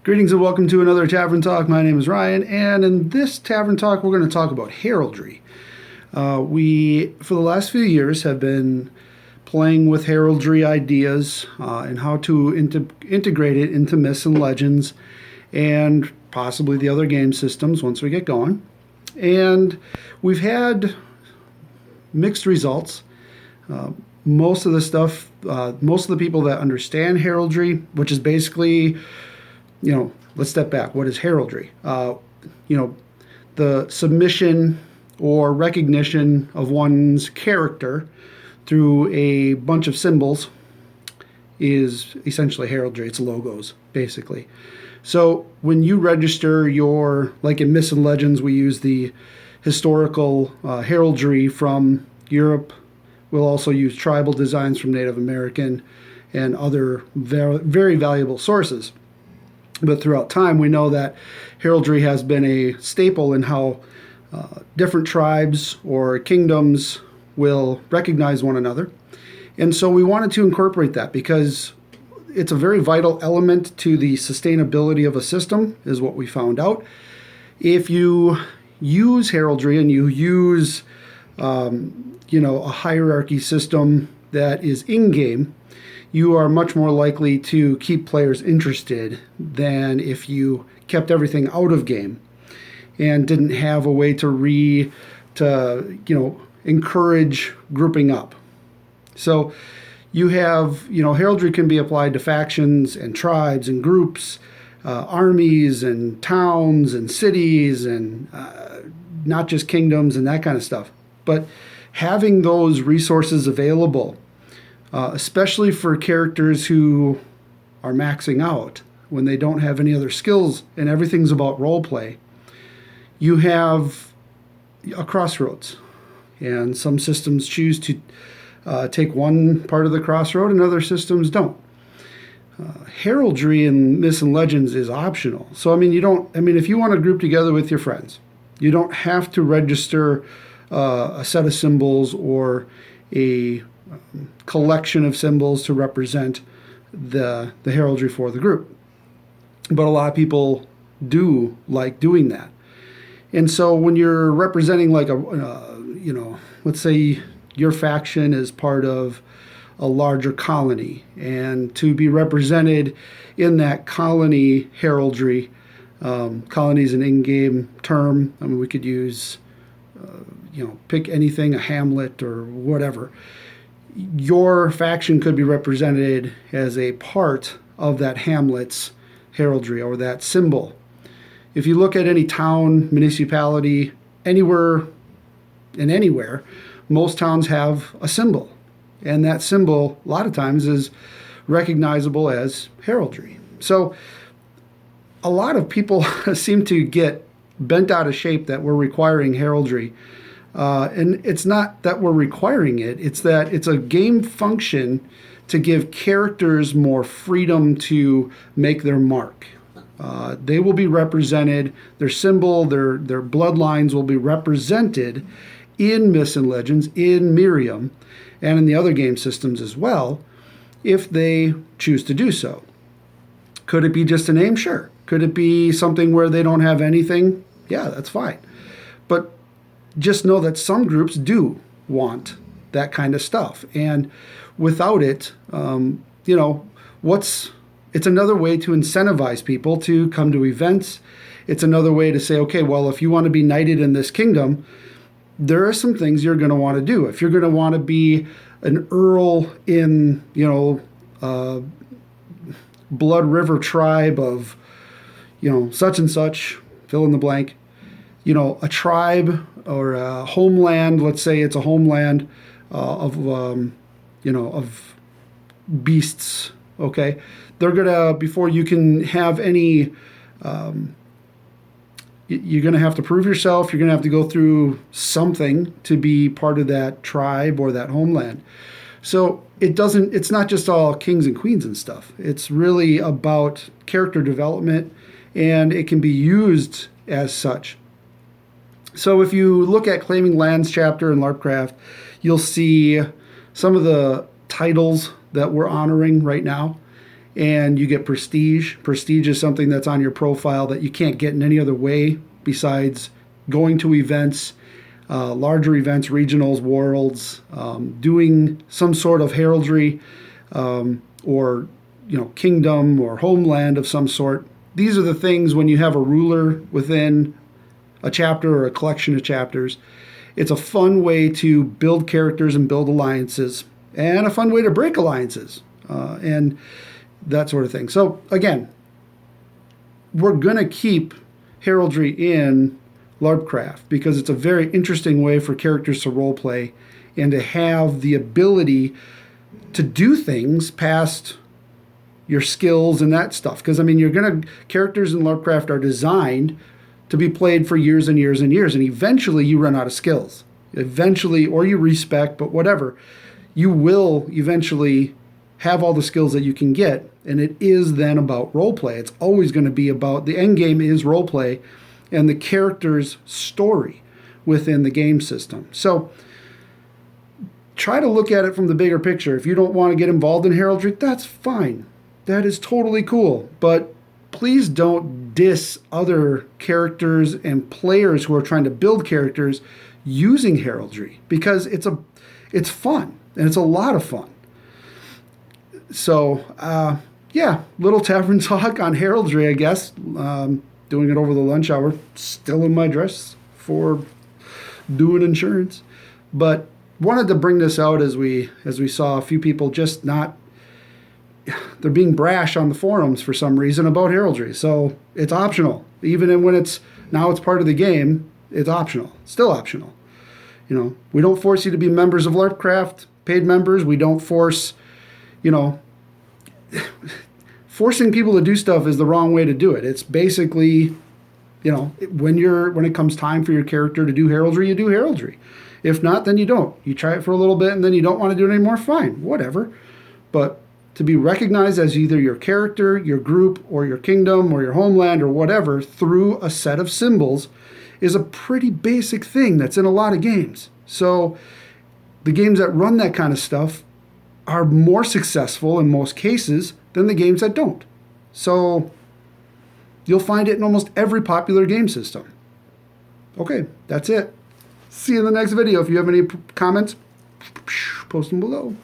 Greetings and welcome to another Tavern Talk. My name is Ryan, and in this Tavern Talk, we're going to talk about heraldry. We, for the last few years, have been playing with heraldry ideas and how to integrate it into myths and legends and possibly the other game systems once we get going. And we've had mixed results. Most of the people that understand heraldry, which is basically, let's step back. What is heraldry? The submission or recognition of one's character through a bunch of symbols is essentially heraldry. It's logos, basically. So when you register like in Myths and Legends, we use the historical heraldry from Europe. We'll also use tribal designs from Native American and other very, very valuable sources. But throughout time, we know that heraldry has been a staple in how different tribes or kingdoms will recognize one another. And so we wanted to incorporate that because it's a very vital element to the sustainability of a system, is what we found out. If you use heraldry and you use, a hierarchy system that is in-game, you are much more likely to keep players interested than if you kept everything out of game and didn't have a way to encourage grouping up. So you have, heraldry can be applied to factions and tribes and groups, armies and towns and cities and not just kingdoms and that kind of stuff. But having those resources available, especially for characters who are maxing out when they don't have any other skills and everything's about role play, you have a crossroads. And some systems choose to take one part of the crossroad and other systems don't. Heraldry in Myths and Legends is optional. So, if you want to group together with your friends, you don't have to register a set of symbols or a collection of symbols to represent the heraldry for the group. But a lot of people do like doing that. And so when you're representing like let's say your faction is part of a larger colony, and to be represented in that colony heraldry, colony is an in-game term. We could use, pick anything, a hamlet or whatever. Your faction could be represented as a part of that hamlet's heraldry or that symbol. If you look at any town, municipality, anywhere, most towns have a symbol. And that symbol, a lot of times, is recognizable as heraldry. So a lot of people seem to get bent out of shape that we're requiring heraldry. And it's not that we're requiring it. It's that it's a game function to give characters more freedom to make their mark. They will be represented, their symbol, their bloodlines will be represented in Myths and Legends, in Miriam, and in the other game systems as well, if they choose to do so. Could it be just a name? Sure. Could it be something where they don't have anything? Yeah, that's fine. But just know that some groups do want that kind of stuff. And without it, it's another way to incentivize people to come to events. It's another way to say, okay, well, if you want to be knighted in this kingdom, there are some things you're going to want to do. If you're going to want to be an earl in, Blood River tribe of, such and such, fill in the blank, a tribe or a homeland, let's say it's a homeland of beasts, okay? They're going to, before you can have any, you're going to have to prove yourself. You're going to have to go through something to be part of that tribe or that homeland. So it's not just all kings and queens and stuff. It's really about character development, and it can be used as such. So if you look at Claiming Lands chapter in LarpCraft, you'll see some of the titles that we're honoring right now. and you get prestige. Prestige is something that's on your profile that you can't get in any other way besides going to events, larger events, regionals, worlds, doing some sort of heraldry, or kingdom or homeland of some sort. These are the things when you have a ruler within a chapter or a collection of chapters. It's a fun way to build characters and build alliances, and a fun way to break alliances, and that sort of thing. So again, we're going to keep heraldry in LarpCraft because it's a very interesting way for characters to role play and to have the ability to do things past your skills and that stuff. Because characters in LarpCraft are designed to be played for years and years and years, and eventually you run out of skills. Eventually, or you respec, but whatever, you will eventually have all the skills that you can get, and it is then about role play. It's always going to be about, the end game is role play and the character's story within the game system. So try to look at it from the bigger picture. If you don't want to get involved in heraldry, that's fine. That is totally cool. But please don't diss other characters and players who are trying to build characters using heraldry, because it's fun, and it's a lot of fun. So, little tavern talk on heraldry, I guess. Doing it over the lunch hour, still in my dress for doing insurance. But wanted to bring this out as we saw a few people just not, they're being brash on the forums for some reason about heraldry. So it's optional. Even when it's part of the game, it's optional. Still optional. We don't force you to be members of LarpCraft, paid members. We don't force, forcing people to do stuff is the wrong way to do it. It's basically, when it comes time for your character to do heraldry, you do heraldry. If not, then you don't. You try it for a little bit and then you don't want to do it anymore, fine, whatever. But to be recognized as either your character, your group, or your kingdom, or your homeland, or whatever, through a set of symbols is a pretty basic thing that's in a lot of games. So the games that run that kind of stuff are more successful in most cases than the games that don't. So you'll find it in almost every popular game system. Okay, that's it. See you in the next video. If you have any comments, post them below.